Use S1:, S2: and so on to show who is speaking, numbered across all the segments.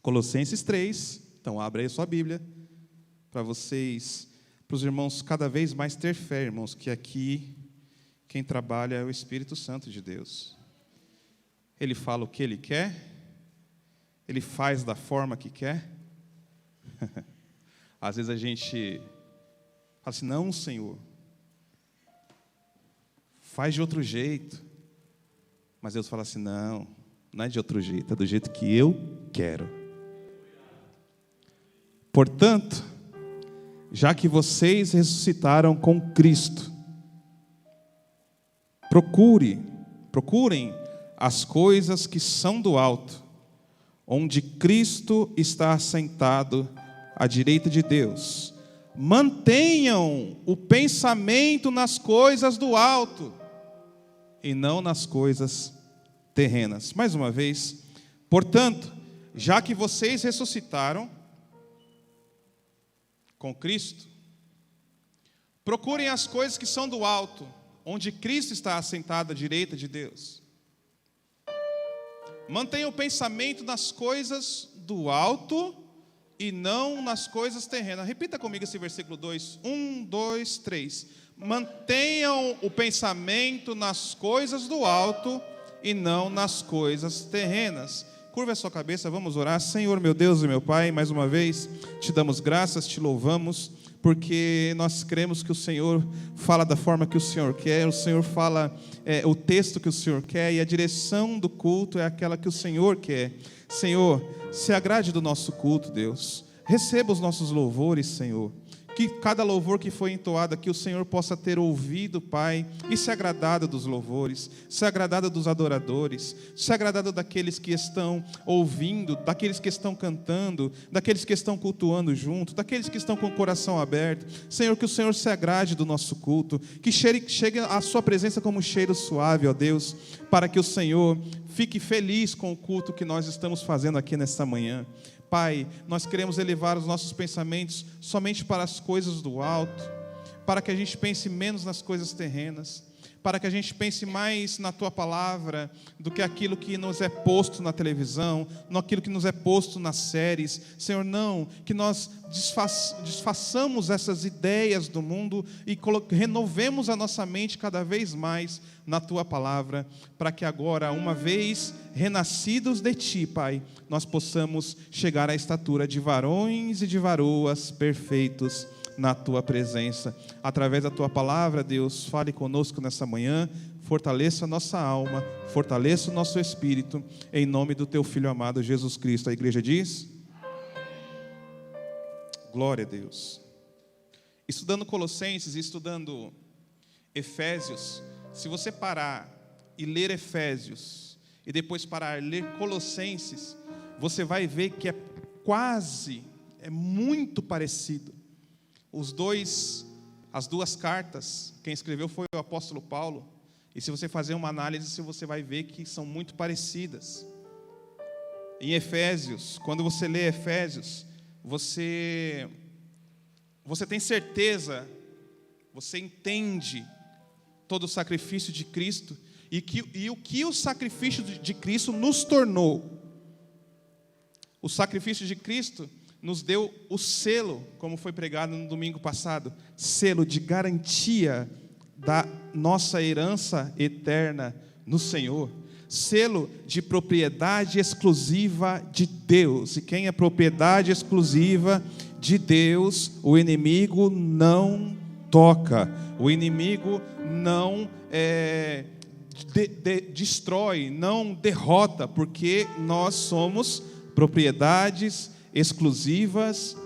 S1: Colossenses 3, então abre aí a sua Bíblia, para vocês, para os irmãos cada vez mais ter fé, irmãos, que aqui quem trabalha é o Espírito Santo de Deus. Ele fala o que Ele quer, Ele faz da forma que quer. Às vezes a gente fala assim, não, Senhor, faz de outro jeito. Mas Deus fala assim, não é de outro jeito, é do jeito que eu quero. Portanto, já que vocês ressuscitaram com Cristo, procurem as coisas que são do alto, onde Cristo está assentado à direita de Deus. Mantenham o pensamento nas coisas do alto e não nas coisas terrenas. Mais uma vez, portanto, já que vocês ressuscitaram com Cristo, procurem as coisas que são do alto, onde Cristo está assentado à direita de Deus. Mantenha o pensamento nas coisas do alto e não nas coisas terrenas. Repita comigo esse versículo 2. 1, 2, 3. Mantenham o pensamento nas coisas do alto e não nas coisas terrenas. Curva a sua cabeça, vamos orar. Senhor, meu Deus e meu Pai, mais uma vez te damos graças, te louvamos, porque nós cremos que o Senhor fala da forma que o Senhor quer, o Senhor fala o texto que o Senhor quer, e a direção do culto é aquela que o Senhor quer. Senhor, se agrade do nosso culto, Deus. Receba os nossos louvores, Senhor. Que cada louvor que foi entoado aqui, o Senhor possa ter ouvido, Pai, e se agradado dos louvores, se agradado dos adoradores, se agradado daqueles que estão ouvindo, daqueles que estão cantando, daqueles que estão cultuando junto, daqueles que estão com o coração aberto. Senhor, que o Senhor se agrade do nosso culto, que chegue a sua presença como um cheiro suave, ó Deus, para que o Senhor fique feliz com o culto que nós estamos fazendo aqui nesta manhã. Pai, nós queremos elevar os nossos pensamentos somente para as coisas do alto, para que a gente pense menos nas coisas terrenas, para que a gente pense mais na Tua Palavra do que aquilo que nos é posto na televisão, naquilo que nos é posto nas séries. Senhor, não, que nós desfaçamos essas ideias do mundo e renovemos a nossa mente cada vez mais na Tua Palavra, para que agora, uma vez renascidos de Ti, Pai, nós possamos chegar à estatura de varões e de varoas perfeitos na Tua presença. Através da Tua Palavra, Deus, fale conosco nessa manhã, fortaleça a nossa alma, fortaleça o nosso espírito, em nome do Teu Filho amado Jesus Cristo. A igreja diz? Glória a Deus. Estudando Colossenses e estudando Efésios, se você parar e ler Efésios e depois parar e ler Colossenses, você vai ver que é muito parecido. As duas cartas, quem escreveu foi o apóstolo Paulo, e se você fazer uma análise, você vai ver que são muito parecidas. Em Efésios, quando você lê Efésios, você tem certeza, você entende todo o sacrifício de Cristo, e o que o sacrifício de Cristo nos tornou. O sacrifício de Cristo nos deu o selo, como foi pregado no domingo passado, selo de garantia da nossa herança eterna no Senhor, selo de propriedade exclusiva de Deus. E quem é propriedade exclusiva de Deus, o inimigo não toca, o inimigo não destrói, não derrota, porque nós somos propriedades exclusivas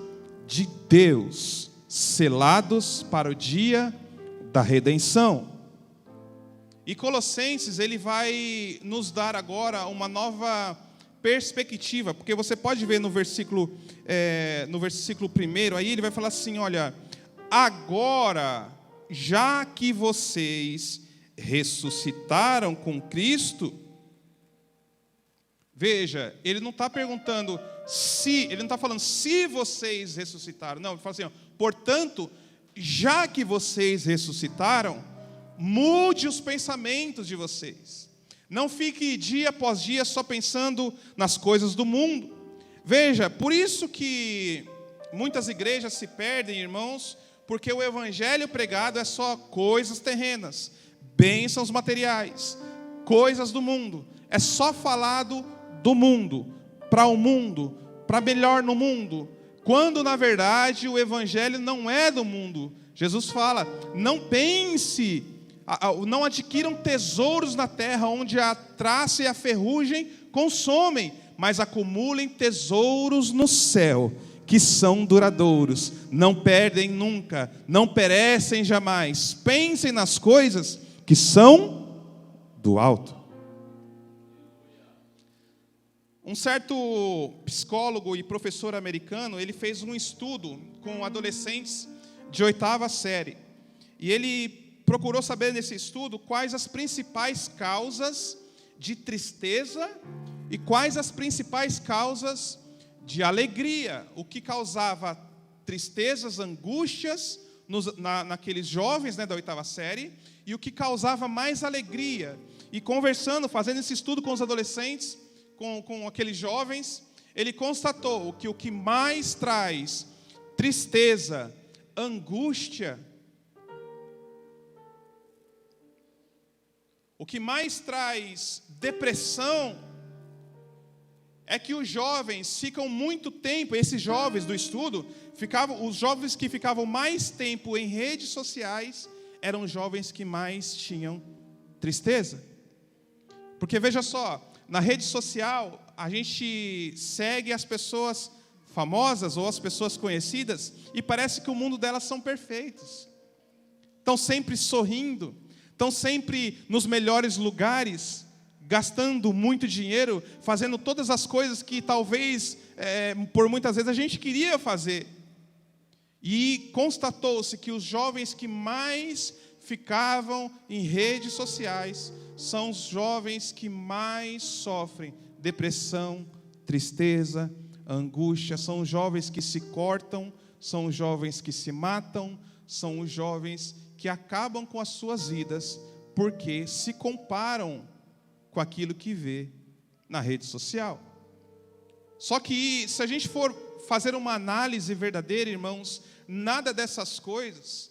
S1: de Deus, selados para o dia da redenção. E Colossenses, ele vai nos dar agora uma nova perspectiva, porque você pode ver no versículo 1, aí ele vai falar assim, olha, agora, já que vocês ressuscitaram com Cristo, veja, ele não está perguntando ele não está falando se vocês ressuscitaram, não, ele fala assim, portanto, já que vocês ressuscitaram, mude os pensamentos de vocês, não fique dia após dia só pensando nas coisas do mundo, Veja, por isso que muitas igrejas se perdem, irmãos, porque o evangelho pregado é só coisas terrenas, bênçãos materiais, coisas do mundo. É só falado do mundo, para o mundo, para melhor no mundo, quando na verdade o evangelho não é do mundo. Jesus fala: não pense, não adquiram tesouros na terra, onde a traça e a ferrugem consomem, mas acumulem tesouros no céu, que são duradouros, não perdem nunca, não perecem jamais. Pensem nas coisas que são do alto. Um certo psicólogo e professor americano, ele fez um estudo com adolescentes de 8ª série. E ele procurou saber nesse estudo quais as principais causas de tristeza e quais as principais causas de alegria. O que causava tristezas, angústias naqueles jovens, da 8ª série, e o que causava mais alegria. E conversando, fazendo esse estudo com os adolescentes, com aqueles jovens, ele constatou que o que mais traz tristeza, angústia, o que mais traz depressão, é que os jovens ficam muito tempo, esses jovens do estudo, os jovens que ficavam mais tempo em redes sociais, eram os jovens que mais tinham tristeza. Porque veja só, na rede social, a gente segue as pessoas famosas ou as pessoas conhecidas e parece que o mundo delas são perfeitos. Estão sempre sorrindo, estão sempre nos melhores lugares, gastando muito dinheiro, fazendo todas as coisas que talvez, por muitas vezes, a gente queria fazer. E constatou-se que os jovens que mais ficavam em redes sociais são os jovens que mais sofrem depressão, tristeza, angústia. São os jovens que se cortam, são os jovens que se matam, são os jovens que acabam com as suas vidas porque se comparam com aquilo que vê na rede social. Só que se a gente for fazer uma análise verdadeira, irmãos, nada dessas coisas,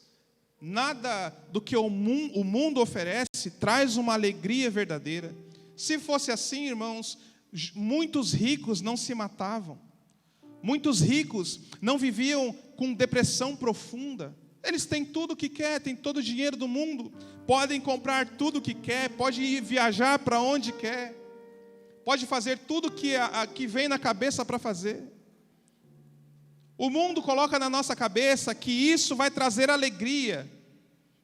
S1: nada do que o mundo oferece traz uma alegria verdadeira. Se fosse assim, irmãos, muitos ricos não se matavam. Muitos ricos não viviam com depressão profunda. Eles têm tudo o que quer, têm todo o dinheiro do mundo, podem comprar tudo o que quer, pode ir viajar para onde quer, pode fazer tudo que vem na cabeça para fazer. O mundo coloca na nossa cabeça que isso vai trazer alegria,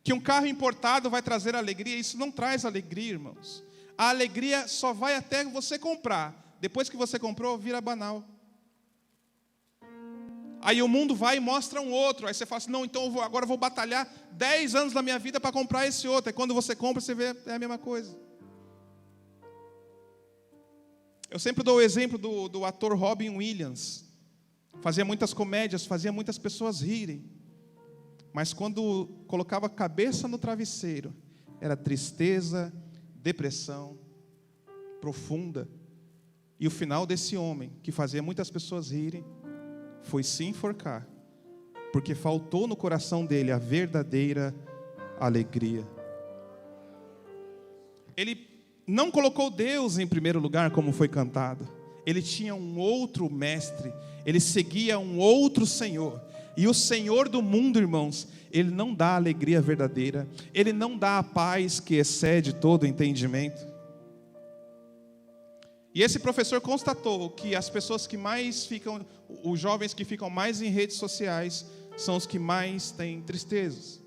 S1: que um carro importado vai trazer alegria. Isso não traz alegria, irmãos. A alegria só vai até você comprar. Depois que você comprou, vira banal. Aí o mundo vai e mostra um outro. Aí você fala assim: não, então agora eu vou batalhar 10 anos da minha vida para comprar esse outro. Aí quando você compra, você vê, é a mesma coisa. Eu sempre dou o exemplo do ator Robin Williams. Fazia muitas comédias, fazia muitas pessoas rirem. Mas quando colocava a cabeça no travesseiro, era tristeza, depressão profunda. E o final desse homem, que fazia muitas pessoas rirem, foi se enforcar, porque faltou no coração dele a verdadeira alegria. Ele não colocou Deus em primeiro lugar, como foi cantado. Ele tinha um outro mestre, ele seguia um outro Senhor. E o Senhor do mundo, irmãos, Ele não dá a alegria verdadeira, Ele não dá a paz que excede todo entendimento. E esse professor constatou que as pessoas que mais ficam, os jovens que ficam mais em redes sociais, são os que mais têm tristezas.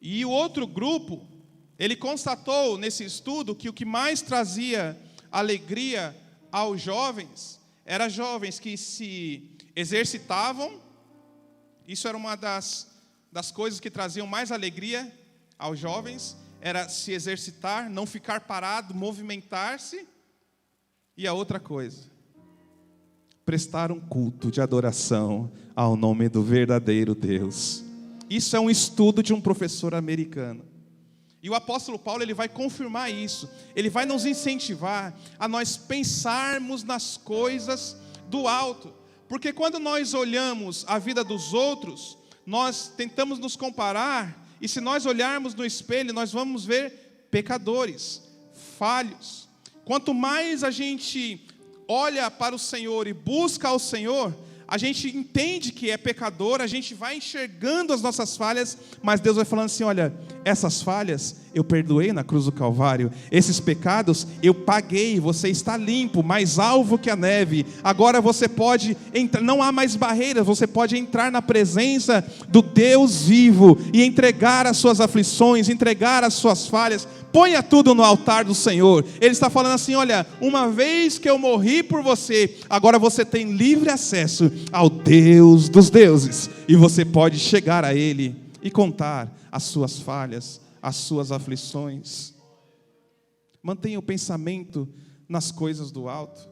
S1: E o outro grupo, ele constatou nesse estudo que o que mais trazia alegria aos jovens, eram jovens que se exercitavam. Isso era uma das coisas que traziam mais alegria aos jovens, era se exercitar, não ficar parado, movimentar-se. E a outra coisa, prestar um culto de adoração ao nome do verdadeiro Deus. Isso é um estudo de um professor americano. E o apóstolo Paulo, ele vai confirmar isso. Ele vai nos incentivar a nós pensarmos nas coisas do alto. Porque quando nós olhamos a vida dos outros, nós tentamos nos comparar, e se nós olharmos no espelho, nós vamos ver pecadores, falhos. Quanto mais a gente olha para o Senhor e busca ao Senhor, a gente entende que é pecador, a gente vai enxergando as nossas falhas, mas Deus vai falando assim, olha, essas falhas eu perdoei na cruz do Calvário, esses pecados eu paguei, você está limpo, mais alvo que a neve, agora você pode entrar, não há mais barreiras, você pode entrar na presença do Deus vivo, e entregar as suas aflições, entregar as suas falhas, ponha tudo no altar do Senhor. Ele está falando assim, olha, uma vez que eu morri por você, agora você tem livre acesso ao Deus dos deuses, e você pode chegar a Ele e contar as suas falhas, as suas aflições. Mantenha o pensamento nas coisas do alto.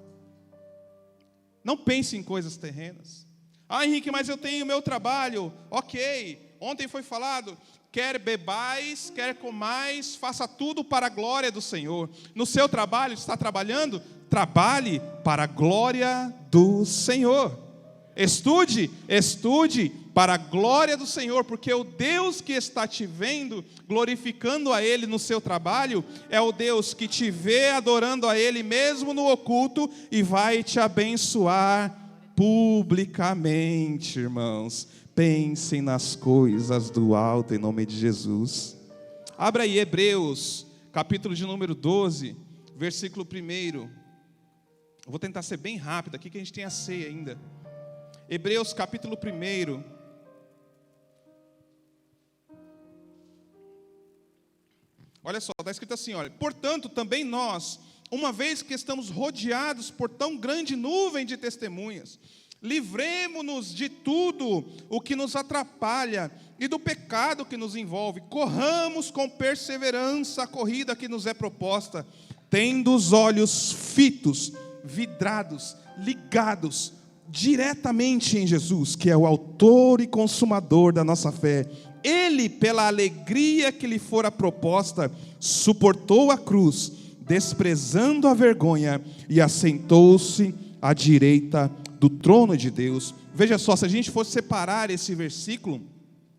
S1: Não pense em coisas terrenas. Ah, Henrique, mas eu tenho o meu trabalho. Ok, ontem foi falado, quer bebais, quer comais, faça tudo para a glória do Senhor. No seu trabalho, está trabalhando? Trabalhe para a glória do Senhor. Estude para a glória do Senhor, porque o Deus que está te vendo, glorificando a Ele no seu trabalho, é o Deus que te vê adorando a Ele mesmo no oculto, e vai te abençoar publicamente, irmãos. Pensem nas coisas do alto em nome de Jesus. Abra aí Hebreus, capítulo de número 12, versículo 1. Eu vou tentar ser bem rápido aqui, que a gente tem a ceia ainda. Hebreus capítulo 1. Olha só, está escrito assim, olha, portanto também nós, uma vez que estamos rodeados por tão grande nuvem de testemunhas, livremo-nos de tudo o que nos atrapalha e do pecado que nos envolve, corramos com perseverança a corrida que nos é proposta, tendo os olhos fitos, vidrados, ligados, diretamente em Jesus, que é o autor e consumador da nossa fé. Ele, pela alegria que lhe fora proposta, suportou a cruz, desprezando a vergonha, e assentou-se à direita do trono de Deus. Veja só, se a gente fosse separar esse versículo,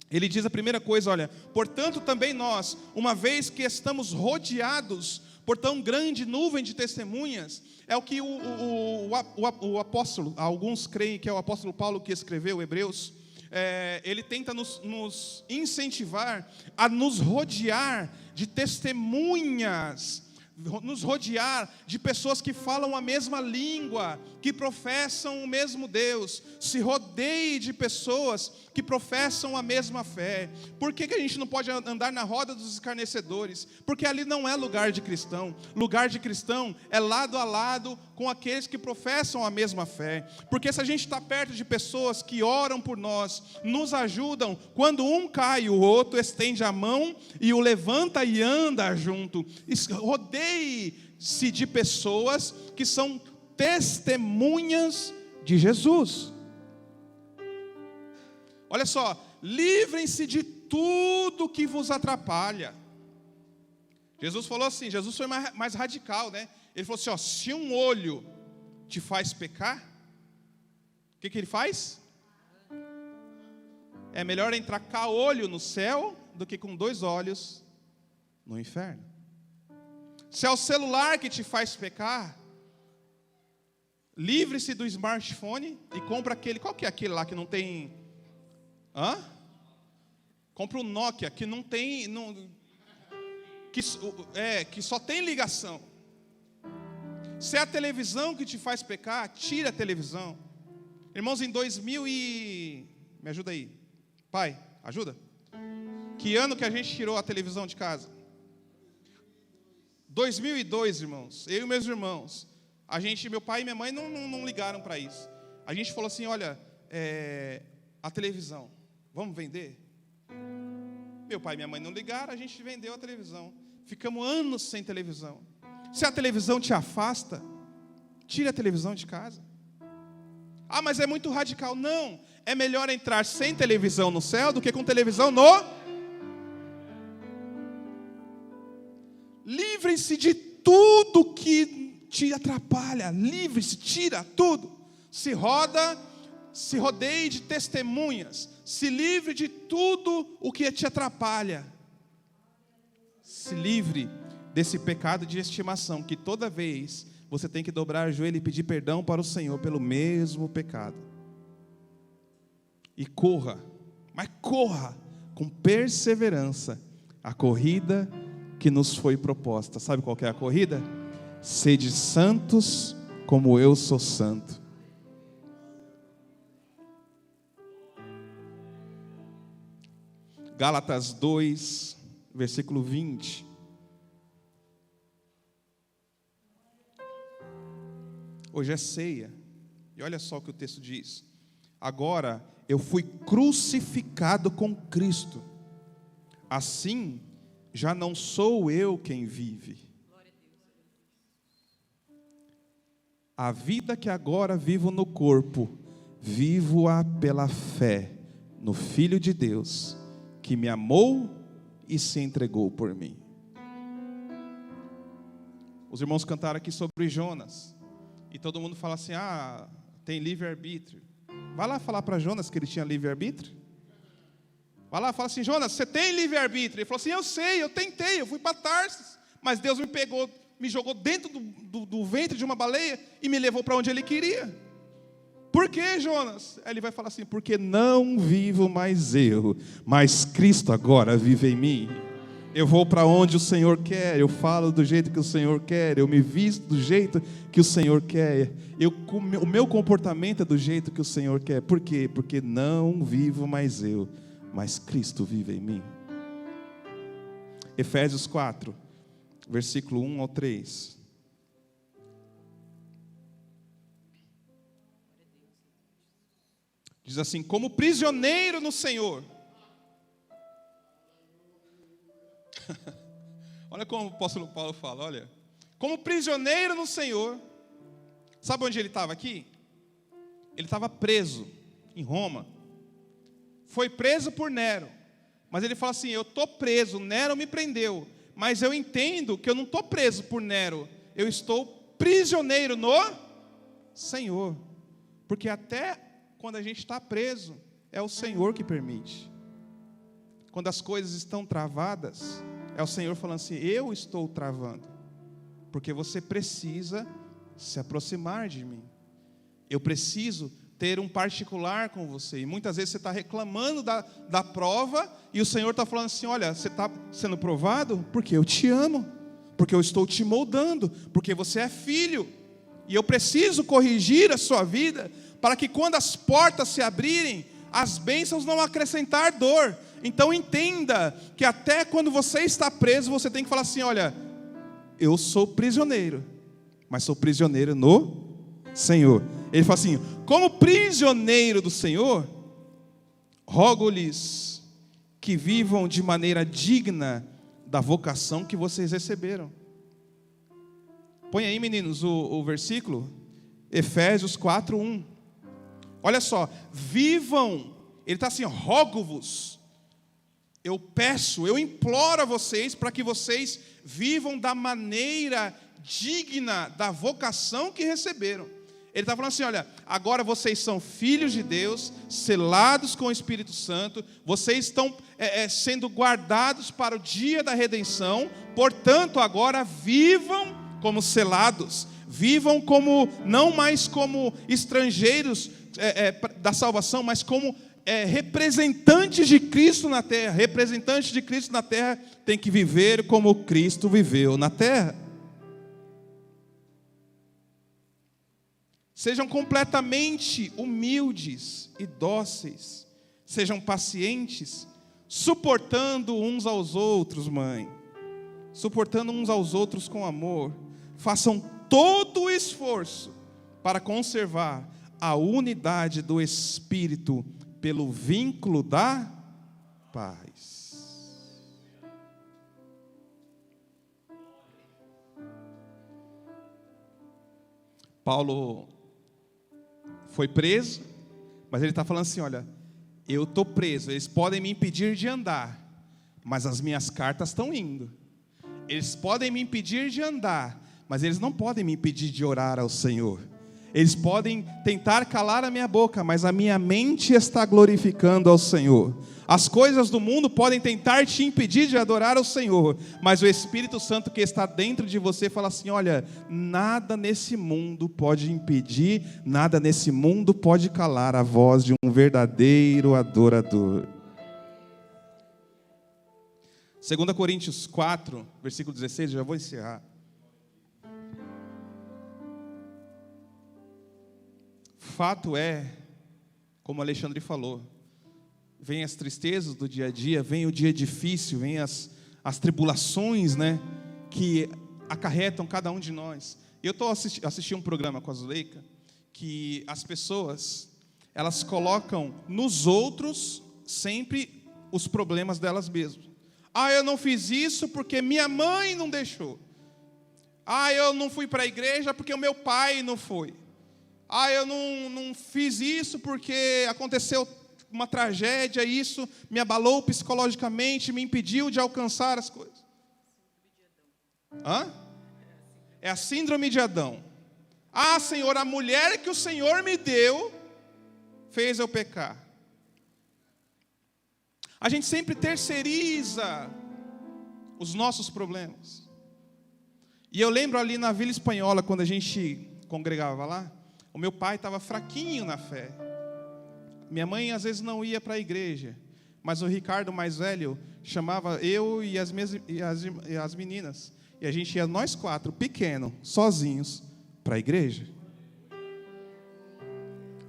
S1: ele diz a primeira coisa, olha, portanto também nós, uma vez que estamos rodeados por tão grande nuvem de testemunhas, é o que o apóstolo, alguns creem que é o apóstolo Paulo que escreveu Hebreus, ele tenta nos incentivar a nos rodear de testemunhas, nos rodear de pessoas que falam a mesma língua, que professam o mesmo Deus. Se rodeie de pessoas que professam a mesma fé. Por que a gente não pode andar na roda dos escarnecedores? Porque ali não é lugar de cristão. Lugar de cristão é lado a lado com aqueles que professam a mesma fé. Porque se a gente está perto de pessoas que oram por nós, nos ajudam, quando um cai, o outro estende a mão e o levanta e anda junto. Rodeie-se de pessoas que são testemunhas de Jesus. Olha só, livrem-se de tudo que vos atrapalha. Jesus falou assim, Jesus foi mais radical, né? Ele falou assim, ó, se um olho te faz pecar, o que ele faz? É melhor entrar caolho no céu do que com 2 olhos no inferno. Se é o celular que te faz pecar, livre-se do smartphone e compra aquele, qual que é aquele lá que não tem... Compra o Nokia, que não tem... que só tem ligação. Se é a televisão que te faz pecar, tira a televisão. Irmãos, em 2000 e... Me ajuda aí. Pai, ajuda. Que ano que a gente tirou a televisão de casa? 2002, irmãos. Eu e meus irmãos. Meu pai e minha mãe não ligaram para isso. A gente falou assim, olha, a televisão, vamos vender? Meu pai e minha mãe não ligaram, a gente vendeu a televisão. Ficamos anos sem televisão. Se a televisão te afasta, tire a televisão de casa. Ah, mas é muito radical. Não, é melhor entrar sem televisão no céu do que com televisão no... Livrem-se de tudo que te atrapalha. Livre-se, tira tudo. Se rodeie de testemunhas. Se livre de tudo o que te atrapalha. Se livre desse pecado de estimação, que toda vez você tem que dobrar o joelho e pedir perdão para o Senhor pelo mesmo pecado. E corra, mas corra com perseverança a corrida que nos foi proposta. Sabe qual que é a corrida? Sede santos como eu sou santo. Gálatas 2, versículo 20. Hoje é ceia. E olha só o que o texto diz. Agora eu fui crucificado com Cristo. Assim, já não sou eu quem vive. A vida que agora vivo no corpo, vivo-a pela fé no Filho de Deus, que me amou e se entregou por mim. Os irmãos cantaram aqui sobre Jonas. E todo mundo fala assim, tem livre-arbítrio. Vai lá falar para Jonas que ele tinha livre-arbítrio. Vai lá e fala assim, Jonas, você tem livre-arbítrio? Ele falou assim, eu sei, eu tentei, eu fui para Tarsis. Mas Deus me pegou, me jogou dentro do ventre de uma baleia e me levou para onde Ele queria. Por que, Jonas? Aí ele vai falar assim, porque não vivo mais eu, mas Cristo agora vive em mim. Eu vou para onde o Senhor quer, eu falo do jeito que o Senhor quer, eu me visto do jeito que o Senhor quer, o meu comportamento é do jeito que o Senhor quer. Por quê? Porque não vivo mais eu, mas Cristo vive em mim. Efésios 4, versículo 1 ao 3. Diz assim, como prisioneiro no Senhor. Olha como o apóstolo Paulo fala, olha. Como prisioneiro no Senhor. Sabe onde ele estava aqui? Ele estava preso em Roma. Foi preso por Nero. Mas ele fala assim, eu estou preso, Nero me prendeu. Mas eu entendo que eu não estou preso por Nero. Eu estou prisioneiro no Senhor. Porque até quando a gente está preso, é o Senhor que permite. Quando as coisas estão travadas, é o Senhor falando assim, eu estou travando. Porque você precisa se aproximar de mim. Eu preciso ter um particular com você. E muitas vezes você está reclamando da prova, e o Senhor está falando assim, olha, você está sendo provado porque eu te amo, porque eu estou te moldando, porque você é filho, e eu preciso corrigir a sua vida, para que quando as portas se abrirem, as bênçãos não acrescentar dor. Então entenda que até quando você está preso, você tem que falar assim, olha, eu sou prisioneiro, mas sou prisioneiro no Senhor. Ele fala assim, como prisioneiro do Senhor, rogo-lhes que vivam de maneira digna da vocação que vocês receberam. Põe aí, meninos, o versículo, Efésios 4, 1. Olha só, vivam, ele está assim, rogo-vos, eu peço, eu imploro a vocês para que vocês vivam da maneira digna da vocação que receberam. Ele está falando assim, olha, agora vocês são filhos de Deus, selados com o Espírito Santo, vocês estão sendo guardados para o dia da redenção, portanto agora vivam como selados, vivam como, não mais como estrangeiros da salvação, mas como representantes de Cristo na terra. Representantes de Cristo na terra tem que viver como Cristo viveu na terra. Sejam completamente humildes e dóceis. Sejam pacientes, suportando uns aos outros, mãe. Suportando uns aos outros com amor. Façam todo o esforço para conservar a unidade do Espírito pelo vínculo da paz. Paulo foi preso, mas ele está falando assim, olha, eu estou preso, eles podem me impedir de andar, mas as minhas cartas estão indo. Eles podem me impedir de andar, mas eles não podem me impedir de orar ao Senhor. Eles podem tentar calar a minha boca, mas a minha mente está glorificando ao Senhor. As coisas do mundo podem tentar te impedir de adorar ao Senhor, mas o Espírito Santo que está dentro de você fala assim: olha, nada nesse mundo pode impedir, nada nesse mundo pode calar a voz de um verdadeiro adorador. 2 Coríntios 4, versículo 16, já vou encerrar. Fato é, como Alexandre falou, vem as tristezas do dia a dia, vem o dia difícil, vem as tribulações, né, que acarretam cada um de nós. Eu assisti um programa com a Zuleika, que as pessoas, elas colocam nos outros sempre os problemas delas mesmas. Eu não fiz isso porque minha mãe não deixou. Eu não fui para a igreja porque o meu pai não foi. Eu não fiz isso porque aconteceu uma tragédia, isso me abalou psicologicamente, me impediu de alcançar as coisas. É a síndrome de Adão. Senhor, a mulher que o Senhor me deu fez eu pecar. A gente sempre terceiriza os nossos problemas. E eu lembro ali na Vila Espanhola, quando a gente congregava lá, o meu pai estava fraquinho na fé. Minha mãe às vezes não ia para a igreja, mas o Ricardo mais velho chamava eu e as meninas. E a gente ia nós 4, pequeno, sozinhos, para a igreja.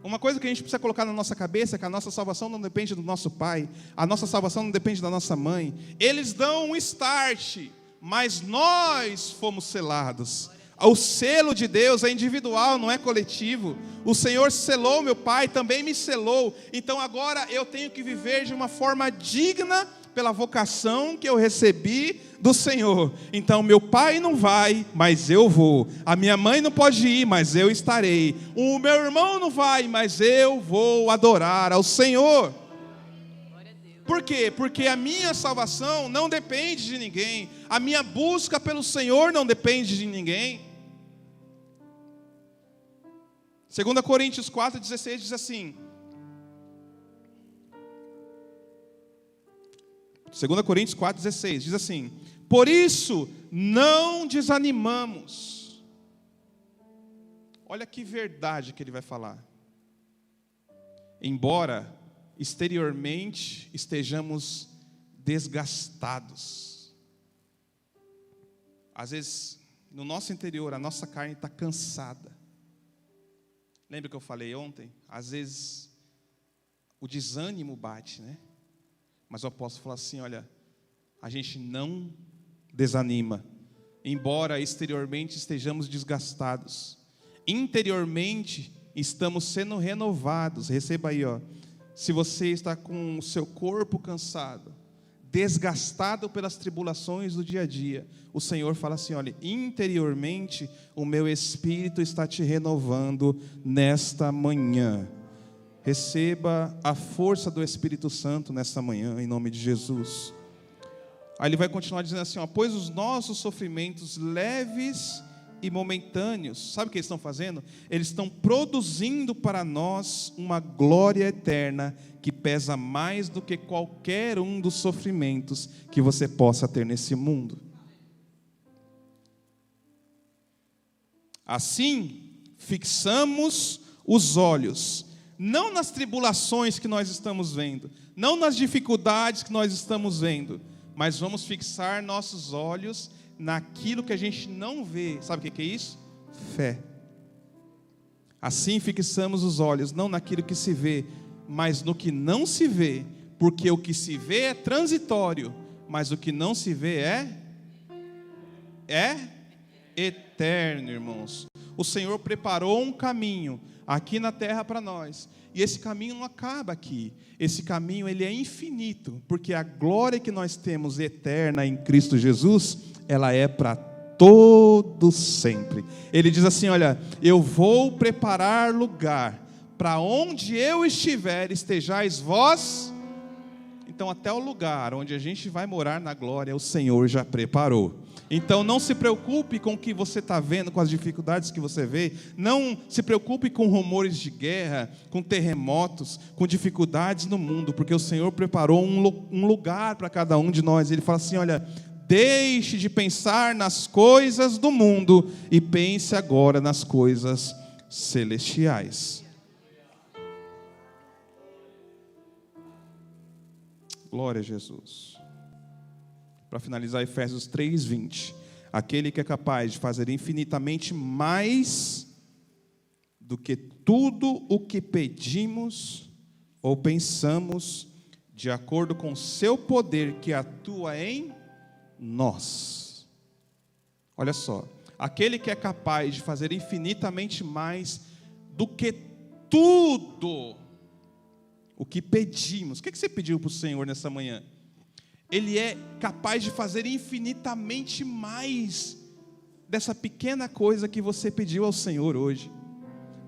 S1: Uma coisa que a gente precisa colocar na nossa cabeça é que a nossa salvação não depende do nosso pai, a nossa salvação não depende da nossa mãe. Eles dão um start, mas nós fomos selados. O selo de Deus é individual, não é coletivo. O Senhor selou meu pai, também me selou. Então agora eu tenho que viver de uma forma digna pela vocação que eu recebi do Senhor. Então meu pai não vai, mas eu vou. A minha mãe não pode ir, mas eu estarei. O meu irmão não vai, mas eu vou adorar ao Senhor. Por quê? Porque a minha salvação não depende de ninguém. A minha busca pelo Senhor não depende de ninguém. 2 Coríntios 4,16 diz assim. 2 Coríntios 4,16 diz assim: por isso não desanimamos. Olha que verdade que ele vai falar. Embora exteriormente estejamos desgastados. Às vezes, no nosso interior, a nossa carne está cansada. Lembra que eu falei ontem? Às vezes, o desânimo bate, né? Mas o apóstolo fala assim, olha, a gente não desanima. Embora exteriormente estejamos desgastados, interiormente estamos sendo renovados. Receba aí, ó. Se você está com o seu corpo cansado, desgastado pelas tribulações do dia a dia, o Senhor fala assim, olha, interiormente o meu Espírito está te renovando nesta manhã. Receba a força do Espírito Santo nesta manhã, em nome de Jesus. Aí ele vai continuar dizendo assim, ó, pois os nossos sofrimentos leves e momentâneos, sabe o que eles estão fazendo? Eles estão produzindo para nós uma glória eterna que pesa mais do que qualquer um dos sofrimentos que você possa ter nesse mundo. Assim, fixamos os olhos, não nas tribulações que nós estamos vendo, não nas dificuldades que nós estamos vendo, mas vamos fixar nossos olhos naquilo que a gente não vê. Sabe o que é isso? Fé. Assim fixamos os olhos, não naquilo que se vê, mas no que não se vê, porque o que se vê é transitório, mas o que não se vê é eterno, irmãos. O Senhor preparou um caminho aqui na terra para nós, e esse caminho não acaba aqui. Esse caminho ele é infinito, porque a glória que nós temos eterna em Cristo Jesus, ela é para todo sempre. Ele diz assim, olha, eu vou preparar lugar, para onde eu estiver, estejais vós. Então até o lugar onde a gente vai morar na glória, o Senhor já preparou. Então não se preocupe com o que você está vendo, com as dificuldades que você vê. Não se preocupe com rumores de guerra, com terremotos, com dificuldades no mundo, porque o Senhor preparou um lugar para cada um de nós. Ele fala assim, olha, deixe de pensar nas coisas do mundo e pense agora nas coisas celestiais. Glória a Jesus. Para finalizar, Efésios 3:20. Aquele que é capaz de fazer infinitamente mais do que tudo o que pedimos ou pensamos, de acordo com o seu poder que atua em nós. Olha só. Aquele que é capaz de fazer infinitamente mais do que tudo o que pedimos. O que você pediu para o Senhor nessa manhã? Ele é capaz de fazer infinitamente mais dessa pequena coisa que você pediu ao Senhor hoje.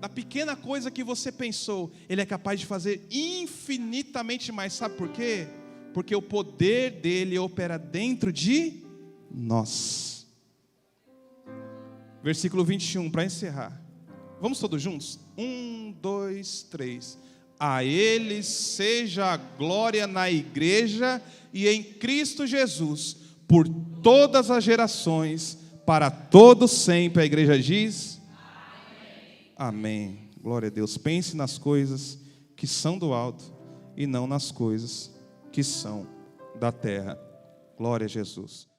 S1: Da pequena coisa que você pensou, Ele é capaz de fazer infinitamente mais. Sabe por quê? Porque o poder dele opera dentro de nós. Versículo 21, para encerrar. Vamos todos juntos? 1, 2, 3. A Ele seja a glória na igreja e em Cristo Jesus, por todas as gerações, para todos sempre. A igreja diz: amém. Amém. Glória a Deus. Pense nas coisas que são do alto e não nas coisas que são da terra. Glória a Jesus.